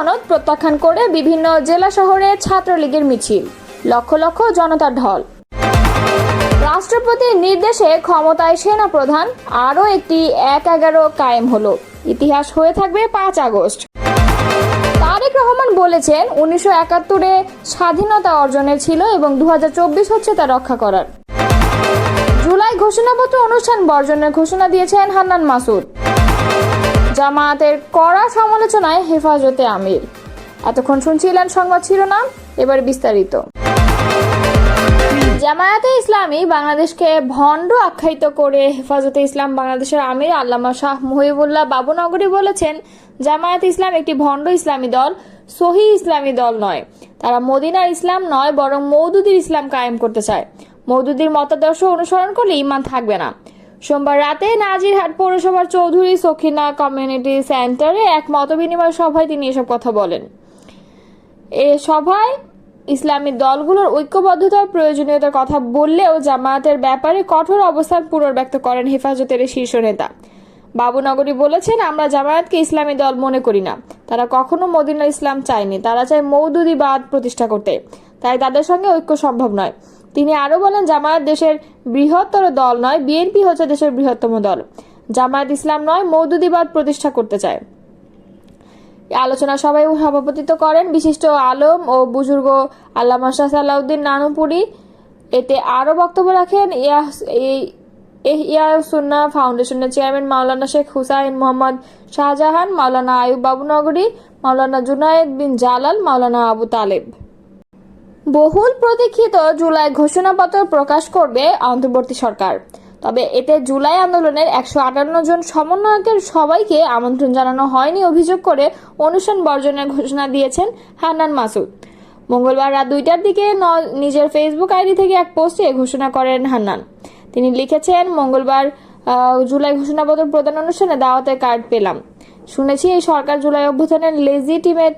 সনদ প্রত্যাখ্যান করে বিভিন্ন জেলা শহরে ছাত্রলীগের মিছিল, লক্ষ লক্ষ জনতার ঢল। রাষ্ট্রপতির নির্দেশে ক্ষমতায় সেনা প্রধান, আরও একটি ১/১১ কায়েম হলো। ইতিহাস হয়ে থাকবে ৫ আগস্ট। তারেক রহমান বলেছেন ১৯৭১-এ স্বাধীনতা অর্জনের ছিল এবং ২০২৪ হচ্ছে তা রক্ষা করার। জুলাই ঘোষণাপত্র অনুষ্ঠান বর্জনের ঘোষণা দিয়েছেন হান্নান মাসুদ। জামায়াতের কড়া সমালোচনায় হেফাজতে আমির। এতক্ষণ শুনছিলেন সংবাদ শিরোনাম, এবার বিস্তারিত। জামায়াতে ইসলামী বাংলাদেশকে ভণ্ড আখ্যায়িত করে হেফাজতে ইসলাম বাংলাদেশের আমির আল্লামা শাহ মুহিবুল্লাহ বাবুনগরী বলেছেন, জামায়াতে ইসলাম একটি ভণ্ড ইসলামী দল, সহি ইসলামী দল নয়। তারা মদিনার ইসলাম নয়, বরং মওদুদির ইসলাম কায়েম করতে চায়। মওদুদির মতাদর্শ অনুসরণ করলে ঈমান থাকবে না। সোমবার রাতে নাজিরহাট পৌরসভার চৌধুরী সখিনা কমিউনিটি সেন্টারে এক মতবিনিময় সভায় তিনি এসব কথা বলেন। এ সভায় ইসলামী দলগুলোর ঐক্যবদ্ধতার প্রয়োজনীয়তার কথা বললেও জামায়াতের ব্যাপারে কঠোর অবস্থান পুনর্ব্যক্ত করেন হেফাজতের শীর্ষ নেতা। বাবুনগরী বলেছেন, আমরা জামায়াতকে ইসলামী দল মনে করি না। তারা কখনো মদিনার ইসলাম চায়নি, তারা চায় মওদুদিবাদ প্রতিষ্ঠা করতে, তাই তাদের সঙ্গে ঐক্য সম্ভব নয়। তিনি আরো বলেন, জামায়াত দেশের বৃহত্তর দল নয়, বিএনপি হচ্ছে দেশের বৃহত্তম দল। জামায়াত ইসলাম নয়, মওদুদিবাদ প্রতিষ্ঠা করতে চায়। আলোচনা সভায় সভাপতিত্ব করেন বিশিষ্ট আলেম ও বুজুর্গ আল্লামা শাহ সালাউদ্দিন নানুপুরি। এতে আরও বক্তব্য রাখেন ইহইয়া সুন্নাহ ফাউন্ডেশনের চেয়ারম্যান মাওলানা শেখ হুসাইন মোহাম্মদ শাহজাহান, মাওলানা আয়ুব বাবুনগরী, মাওলানা জুনায়েদ বিন জালাল, মাওলানা আবু তালেব। বহুল প্রতীক্ষিত জুলাই ঘোষণাপত্র প্রকাশ করবে অন্তর্বর্তী সরকার। তবে এতে জুলাই আন্দোলনের ১৫৮ জন সমন্বয়কের সবাইকে আমন্ত্রণ জানানো হয়নি অভিযোগ করে অনুষ্ঠান বর্জনের ঘোষণা দিয়েছেন হান্নান মাসুদ। মঙ্গলবার রাত ২টার দিকে নিজের ফেসবুক আইডি থেকে এক পোস্টে ঘোষণা করেন হান্নান। তিনি লিখেছেন, মঙ্গলবার জুলাই ঘোষণাপত্র প্রদান অনুষ্ঠানে দাওয়াতের কার্ড পেলাম। শুনেছি এই সরকার জুলাই অভ্যুত্থানের লেজিটিমেট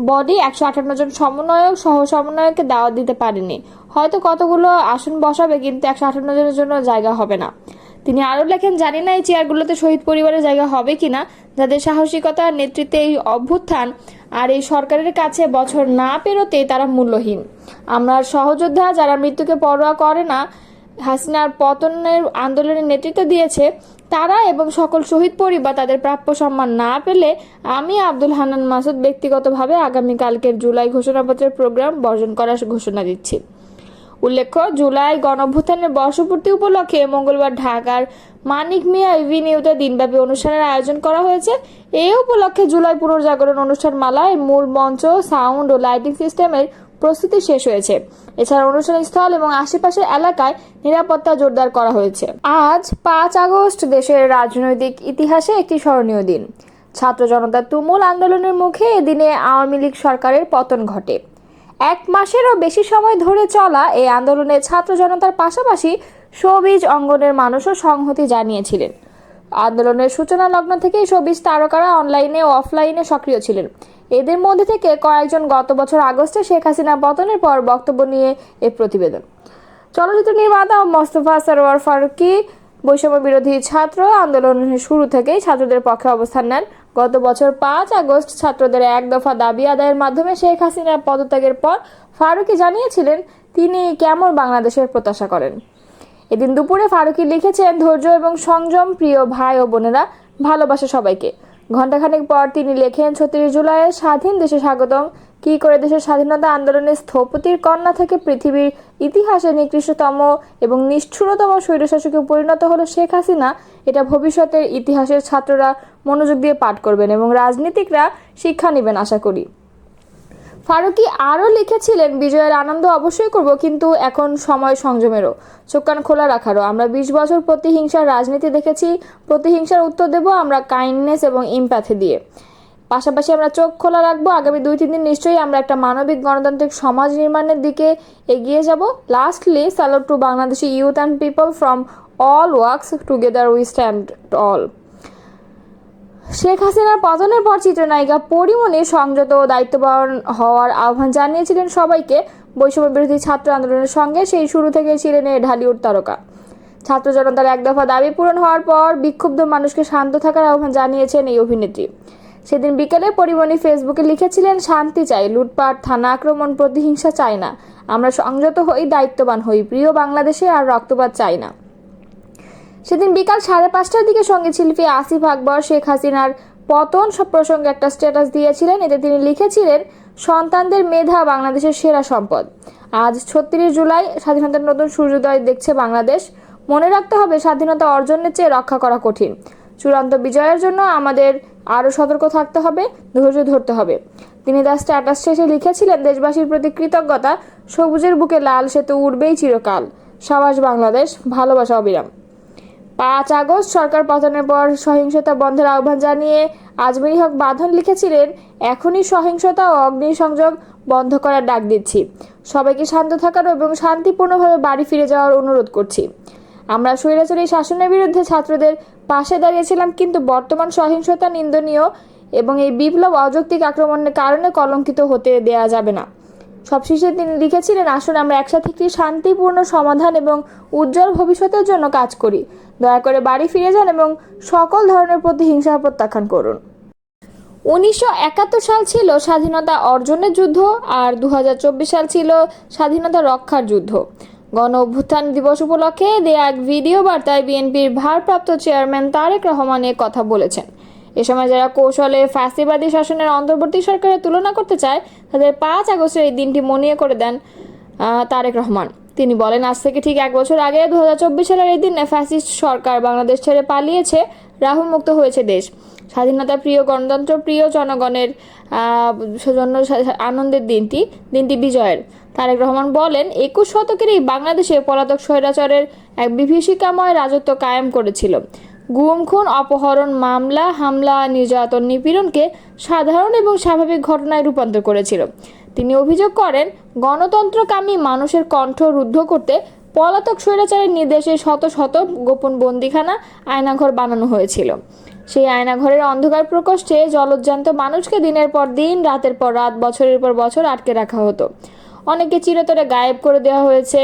বডি ১৫৮ জন সমন্বয়ক সহ সমন্বয়ককে দাওয়াত দিতে পারেনি। হয়তো কতগুলো আসন বসাবে, কিন্তু ১৫৮ জনের জন্য জায়গা হবে না। তিনি আরও লেখেন, জানি না এই চেয়ারগুলোতে শহীদ পরিবারের জায়গা হবে কিনা, যাদের সাহসিকতা, নেতৃত্বে এই অভ্যুত্থান আর এই সরকারের কাছে বছর না পেরোতে তারা মূল্যহীন। আমরা সহযোদ্ধা, যারা মৃত্যুকে পরোয়া করে না, হাসিনার পতনের আন্দোলনের নেতৃত্ব দিয়েছে, তারা এবং সকল শহীদ পরিবার তাদের প্রাপ্য সম্মান না পেলে আমি আব্দুল হান্নান মাসুদ ব্যক্তিগতভাবে আগামীকালকের জুলাই ঘোষণাপত্রের প্রোগ্রাম বর্জন করার ঘোষণা দিচ্ছি। উল্লেখ্য, জুলাই গণঅভ্যুত্থানের বর্ষপূর্তি উপলক্ষে মঙ্গলবার ঢাকার মানিক মিয়া এভিনিউতে দিনব্যাপী অনুষ্ঠানের আয়োজন করা হয়েছে। এই উপলক্ষে জুলাই পুনর্জাগরণ অনুষ্ঠান মালায় মূল মঞ্চ, সাউন্ড ও লাইটিং সিস্টেমের প্রস্তুতি শেষ হয়েছে। এছাড়া অনুষ্ঠান স্থল এবং আশেপাশের এলাকায় নিরাপত্তা জোরদার করা হয়েছে। আজ ৫ আগস্ট দেশের রাজনৈতিক ইতিহাসে একটি স্মরণীয় দিন। ছাত্র জনতার তুমুল আন্দোলনের মুখে এদিনে আওয়ামী লীগ সরকারের পতন ঘটে। ১ মাসেরও বেশি সময় ধরে চলা এই আন্দোলনে ছাত্র জনতার পাশাপাশি শোবিজ অঙ্গনের মানুষও সংহতি জানিয়েছিলেন। আন্দোলনের সূচনা লগ্ন থেকেই শোবিজ তারকারা অনলাইনে ও অফলাইনে সক্রিয় ছিলেন। এদের মধ্যে থেকে কয়েকজন গত বছর আগস্টে শেখ হাসিনা পতনের পর বক্তব্য নিয়ে এ প্রতিবেদন। চলচ্চিত্র নির্মাতা মোস্তফা সরোয়ার ফারুকী বৈষম্য বিরোধী ছাত্র আন্দোলনের শুরু থেকেই ছাত্রদের পক্ষে অবস্থান নেন। গত বছর ৫ আগস্ট ছাত্রদের এক দফা দাবি আদায়ের মাধ্যমে শেখ হাসিনার পদত্যাগের পর ফারুকী জানিয়েছিলেন তিনি কেমন বাংলাদেশের প্রত্যাশা করেন। এদিন দুপুরে ফারুকী লিখেছেন, ধৈর্য এবং সংযম, প্রিয় ভাই ও বোনেরা, ভালোবাসা সবাইকে। ঘণ্টাখানেক পর তিনি লেখেন, ৩৬ জুলাইয়ের স্বাধীন দেশে স্বাগতম। কি করে দেশের স্বাধীনতা আন্দোলনের স্থপতির কন্যা থেকে পৃথিবীর ইতিহাসে নিকৃষ্টতম এবং নিষ্ঠুরতম স্বৈরশাসকে পরিণত হলো শেখ হাসিনা, এটা ভবিষ্যতের ইতিহাসের ছাত্ররা মনোযোগ দিয়ে পাঠ করবেন এবং রাজনীতিকরা শিক্ষা নেবেন আশা করি। ফারুকী আরও লিখেছিলেন, বিজয়ের আনন্দ অবশ্যই করব, কিন্তু এখন সময় সংযমেরও, চোখ কান খোলা রাখারও। আমরা ২০ বছর প্রতিহিংসার রাজনীতি দেখেছি, প্রতিহিংসার উত্তর দেব আমরা কাইন্ডনেস এবং ইমপ্যাথি দিয়ে। পাশাপাশি আমরা চোখ খোলা রাখবো, আগামী ২-৩ দিন নিশ্চয়ই আমরা একটা মানবিক গণতান্ত্রিক সমাজ নির্মাণের দিকে এগিয়ে যাব। Lastly, salute to Bangladeshi youth and people from all works, together we stand all. Sheikh হাসিনার পতনের পর চিত্রনায়িকা পরীমণি সংযত ও দায়িত্ববান হওয়ার আহ্বান জানিয়েছিলেন সবাইকে। বৈষম্য বিরোধী ছাত্র আন্দোলনের সঙ্গে সেই শুরু থেকেই ছিলেন এই ঢালিউড তারকা। ছাত্র জনতার এক দফা দাবি পূরণ হওয়ার পর বিক্ষুব্ধ মানুষকে শান্ত থাকার আহ্বান জানিয়েছেন এই অভিনেত্রী। সেদিন বিকেলে পরিমণি ফেসবুকে লিখেছিলেন, শান্তি চাই, লুটপাট, থানা আক্রমণ, প্রতিহিংসা চাই না। আমরা সংযত হই, দায়িত্ববান হই, প্রিয় বাংলাদেশে আর রক্তপাত চাই না। সেদিন বিকাল 5:30টার দিকে সঙ্গীত শিল্পী আসিফ আকবর শেখ হাসিনার পতন প্রসঙ্গে একটা স্ট্যাটাস দিয়েছিলেন। এতে তিনি লিখেছিলেন, সন্তানদের মেধা বাংলাদেশের সেরা সম্পদ। আজ 36 জুলাই, স্বাধীনতার নতুন সূর্যোদয় দেখছে বাংলাদেশ। মনে রাখতে হবে, স্বাধীনতা অর্জনের চেয়ে রক্ষা করা কঠিন। চূড়ান্ত বিজয়ের জন্য আমাদের আরও সতর্ক থাকতে হবে, ধৈর্য ধরতে হবে। তিনি তার স্ট্যাটাস শেষে লিখেছিলেন, দেশবাসীর প্রতি কৃতজ্ঞতা, সবুজের বুকে লাল সেতু উড়বেই চিরকাল। সাবাস বাংলাদেশ, ভালোবাসা অবিরাম। 5 আগস্ট সরকার পতনের পর সহিংসতা বন্ধের আহ্বান জানিয়ে আজমিরি হক বাঁধন লিখেছিলেন, এখনই সহিংসতা ও অগ্নিসংযোগ বন্ধ করার ডাক দিচ্ছি। সবাইকে শান্ত থাকার এবং শান্তিপূর্ণভাবে বাড়ি ফিরে যাওয়ার অনুরোধ করছি। আমরা স্বৈরাচারী শাসনের বিরুদ্ধে ছাত্রদের পাশে দাঁড়িয়েছিলাম, কিন্তু বর্তমান সহিংসতা নিন্দনীয় এবং এই বিপ্লব অযৌক্তিক আক্রমণের কারণে কলঙ্কিত হতে দেয়া যাবে না। সবশেষে তিনি লিখেছিলেন, আসুন আমরা একসাথে একটি শান্তিপূর্ণ সমাধান এবং উজ্জ্বল ভবিষ্যতের জন্য কাজ করি। দয়া করে বাড়ি ফিরে যান এবং সকল ধরনের প্রতিহিংসা প্রত্যাখ্যান করুন। 1971 সাল ছিল স্বাধীনতা অর্জনের যুদ্ধ, আর 2024 সাল ছিল স্বাধীনতা রক্ষার যুদ্ধ। গণ অভ্যুত্থান দিবস উপলক্ষে দেয়া এক ভিডিও বার্তায় বিএনপির ভারপ্রাপ্ত চেয়ারম্যান তারেক রহমান এ কথা বলেছেন। এ সময় যারা কৌশলে ফ্যাসিবাদী শাসনের অন্তর্বর্তী সরকারের তুলনা করতে চায়, তাদের 5 আগস্টের এই দিনটি মনে করে দেন তারেক রহমান। তিনি বলেন, আজ থেকে ঠিক 1 বছর আগে 2024 সালের এই দিনে ফ্যাসিস্ট সরকার বাংলাদেশ ছেড়ে পালিয়েছে, রাহুল মুক্ত হয়েছে দেশ। স্বাধীনতা প্রিয়, গণতন্ত্র প্রিয় জনগণের জন্য আনন্দের দিনটি বিজয়ের। তারেক রহমান বলেন, 21 শতকের এই বাংলাদেশে পলাতক স্বৈরাচারের এক বিভীষিকাময় রাজত্ব কায়েম করেছিল। গুম, খুন, অপহরণ, মামলা, হামলা, নির্যাতন, নিপীড়নকে সাধারণ এবং স্বাভাবিক ঘটনায় রূপান্তর করেছিল। তিনি অভিযোগ করেন, গণতন্ত্রকামী মানুষের কণ্ঠ রুদ্ধ করতে পলাতক স্বৈরাচারের নির্দেশে শত শত গোপন বন্দিখানা, আয়নাঘর বানানো হয়েছিল। সেই আয়নাঘরের অন্ধকার প্রকোষ্ঠে জলজ্জান্ত মানুষকে দিনের পর দিন, রাতের পর রাত, বছরের পর বছর আটকে রাখা হতো। অনেকে চিরতরে গায়েব করে দেওয়া হয়েছে।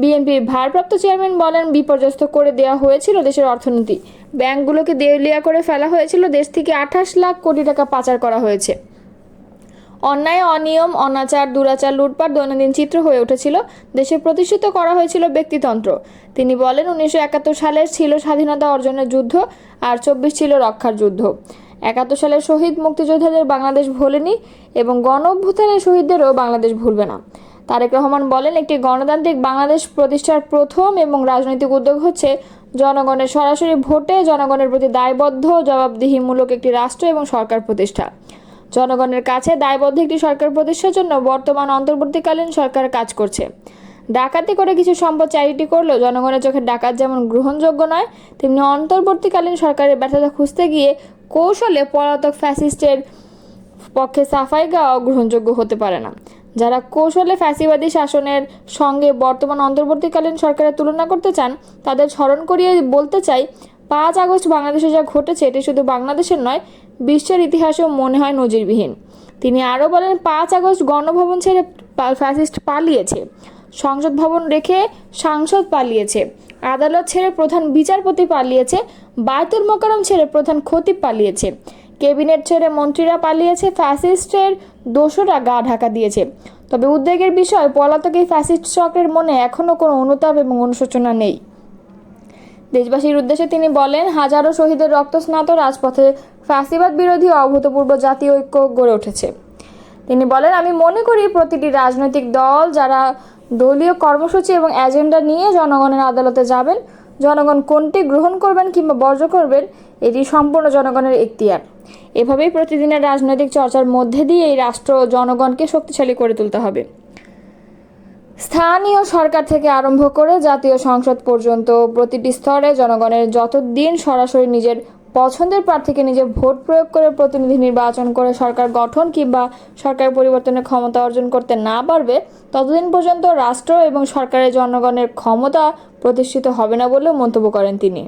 বিএনপির ভারপ্রাপ্ত চেয়ারম্যান বলেন, বিপর্যস্ত করে দেওয়া হয়েছিল দেশের অর্থনীতি। ব্যাংকগুলোকে দেউলিয়া করে ফেলা হয়েছিল। দেশ থেকে 28 লাখ কোটি টাকা পাচার করা হয়েছে। অন্যায়, অনিয়ম, অনাচার, দুরাচার, লুটপাট দৈনন্দিন চিত্র হয়ে উঠেছিল। দেশে প্রতিষ্ঠিত করা হয়েছিল ব্যক্তিতন্ত্র। তিনি বলেন, 1971 সালের ছিল স্বাধীনতা অর্জনের যুদ্ধ, আর 24 ছিল রক্ষার যুদ্ধ। 71 সালের শহীদ মুক্তিযোদ্ধাদের বাংলাদেশ ভোলেনি এবং গণ অভ্যুত্থানের শহীদদেরও বাংলাদেশ ভুলবে না। তারেক রহমান বলেন, একটি গণতান্ত্রিক বাংলাদেশ প্রতিষ্ঠার প্রথম এবং রাজনৈতিক উদ্যোগ হচ্ছে জনগণের সরাসরি ভোটে জনগণের প্রতি দায়বদ্ধ, জবাবদিহিমূলক একটি রাষ্ট্র এবং সরকার প্রতিষ্ঠা। জনগণের কাছে দায়বদ্ধ একটি সরকার প্রতিষ্ঠার জন্য বর্তমান অন্তর্বর্তীকালীন সরকার কাজ করছে। ডাকাতি করে কিছু সম্পদ চ্যারিটি করলেও জনগণের চোখে ডাকাত যেমন গ্রহণযোগ্য নয়, তেমনি অন্তর্বর্তীকালীন সরকারের ব্যর্থতা খুঁজতে গিয়ে কৌশলে পলাতক ফ্যাসিস্টের পক্ষে সাফাই গাওয়া গ্রহণযোগ্য হতে পারে না। যারা কৌশলে ফ্যাসিবাদী শাসনের সঙ্গে বর্তমান অন্তর্বর্তীকালীন সরকারের তুলনা করতে চান, তাদের স্মরণ করিয়ে বলতে চাই, 5 আগস্ট বাংলাদেশে যা ঘটেছে এটি শুধু বাংলাদেশের নয়, বিশ্বের ইতিহাসেও মনে হয় নজিরবিহীন। তিনি আরও বলেন, 5 আগস্ট গণভবন ছেড়ে ফ্যাসিস্ট পালিয়েছে, সংসদ ভবন রেখে সাংসদ পালিয়েছে, আদালত ছেড়ে প্রধান বিচারপতি পালিয়েছে, বায়তুল মোকাররম ছেড়ে প্রধান খতিব পালিয়েছে, ক্যাবিনেট ছেড়ে মন্ত্রীরা পালিয়েছে, ফ্যাসিস্টের দোষরা গা ঢাকা দিয়েছে। তবে উদ্বেগের বিষয়, পলাতক এই ফ্যাসিস্ট চক্রের মনে এখনও কোনো অনুতাপ এবং অনুশোচনা নেই। দেশবাসীর উদ্দেশ্যে তিনি বলেন, হাজারো শহীদের রক্তস্নাত রাজপথে ফ্যাসিবাদ বিরোধী অভূতপূর্ব জাতীয় ঐক্য গড়ে উঠেছে। তিনি বলেন, আমি মনে করি প্রতিটি রাজনৈতিক দল যারা দলীয় কর্মসূচি এবং এজেন্ডা নিয়ে জনগণের আদালতে যাবেন, জনগণ কোনটি গ্রহণ করবেন কিংবা বর্জ্য করবেন, এটি সম্পূর্ণ জনগণের এখতিয়ার। এভাবেই প্রতিদিনের রাজনৈতিক চর্চার মধ্যে দিয়ে এই রাষ্ট্র জনগণকে শক্তিশালী করে তুলতে হবে। স্থানীয় সরকার থেকে আরম্ভ করে জাতীয় সংসদ পর্যন্ত প্রতিটি স্তরে জনগণের যতদিন সরাসরি নিজের পছন্দের প্রার্থীকে নিজে ভোট প্রয়োগ করে প্রতিনিধি নির্বাচন করে সরকার গঠন কিংবা সরকার পরিবর্তনের ক্ষমতা অর্জন করতে না পারবে, ততদিন পর্যন্ত রাষ্ট্র এবং সরকারের জনগণের ক্ষমতা প্রতিষ্ঠিত হবে না বলেও মন্তব্য করেন তিনি।